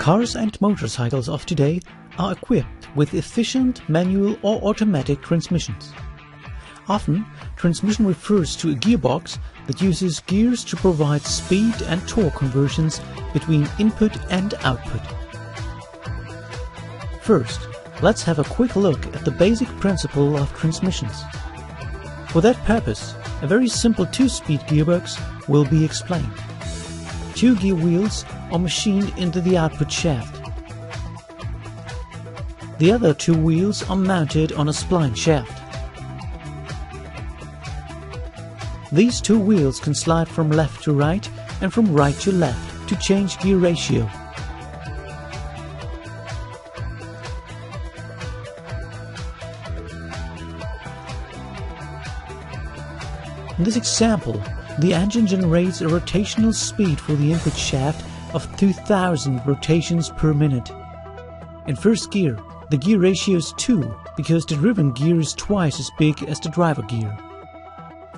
Cars and motorcycles of today are equipped with efficient manual or automatic transmissions. Often, transmission refers to a gearbox that uses gears to provide speed and torque conversions between input and output. First, let's have a quick look at the basic principle of transmissions. For that purpose, a very simple two-speed gearbox will be explained. Two gear wheels are machined into the output shaft. The other two wheels are mounted on a spline shaft. These two wheels can slide from left to right and from right to left to change gear ratio. In this example, the engine generates a rotational speed for the input shaft of 2000 rotations per minute. In first gear, the gear ratio is 2 because the driven gear is twice as big as the driver gear.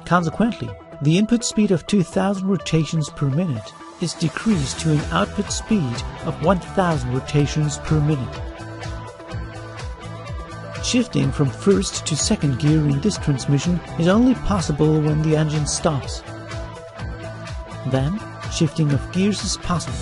Consequently, the input speed of 2000 rotations per minute is decreased to an output speed of 1000 rotations per minute. Shifting from first to second gear in this transmission is only possible when the engine stops. Then, shifting of gears is possible.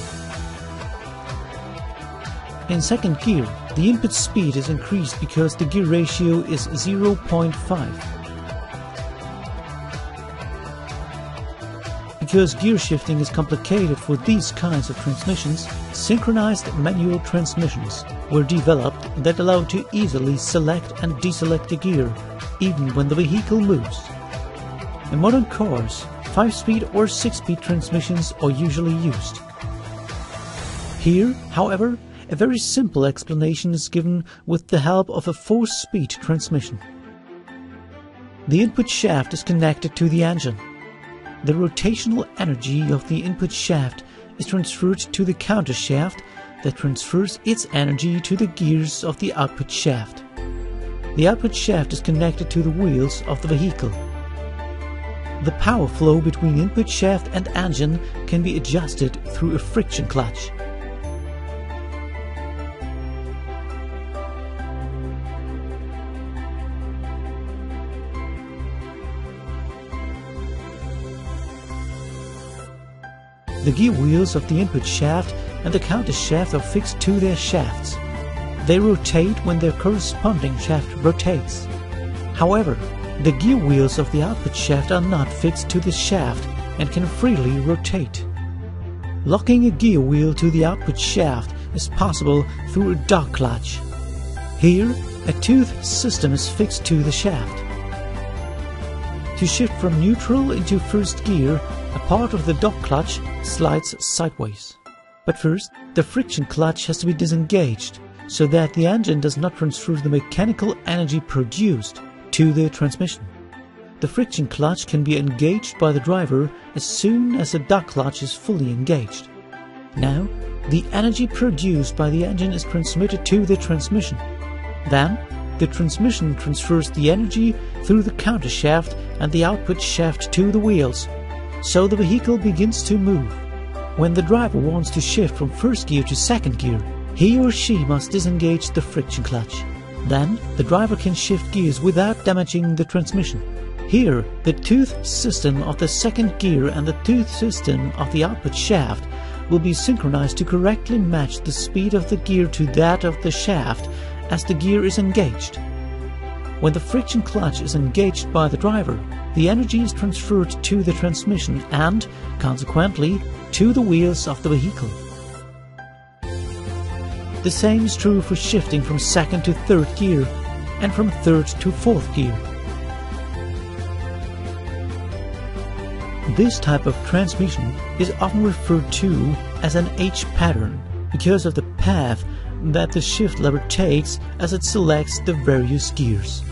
In second gear, the input speed is increased because the gear ratio is 0.5. Because gear shifting is complicated for these kinds of transmissions, synchronized manual transmissions were developed that allow to easily select and deselect the gear, even when the vehicle moves. In modern cars, 5-speed or 6-speed transmissions are usually used. Here, however, a very simple explanation is given with the help of a 4-speed transmission. The input shaft is connected to the engine. The rotational energy of the input shaft is transferred to the counter shaft that transfers its energy to the gears of the output shaft. The output shaft is connected to the wheels of the vehicle. The power flow between input shaft and engine can be adjusted through a friction clutch. The gear wheels of the input shaft and the counter shaft are fixed to their shafts. They rotate when their corresponding shaft rotates. However, the gear wheels of the output shaft are not fixed to the shaft and can freely rotate. Locking a gear wheel to the output shaft is possible through a dog clutch. Here, a tooth system is fixed to the shaft. To shift from neutral into first gear, a part of the dog clutch slides sideways. But first, the friction clutch has to be disengaged, so that the engine does not transfer the mechanical energy produced to the transmission. The friction clutch can be engaged by the driver as soon as the dog clutch is fully engaged. Now, the energy produced by the engine is transmitted to the transmission. Then, the transmission transfers the energy through the counter shaft and the output shaft to the wheels, so the vehicle begins to move. When the driver wants to shift from first gear to second gear, he or she must disengage the friction clutch. Then, the driver can shift gears without damaging the transmission. Here, the tooth system of the second gear and the tooth system of the output shaft will be synchronized to correctly match the speed of the gear to that of the shaft as the gear is engaged. When the friction clutch is engaged by the driver, the energy is transferred to the transmission and, consequently, to the wheels of the vehicle. The same is true for shifting from second to third gear and from third to fourth gear. This type of transmission is often referred to as an H pattern because of the path that the shift lever takes as it selects the various gears.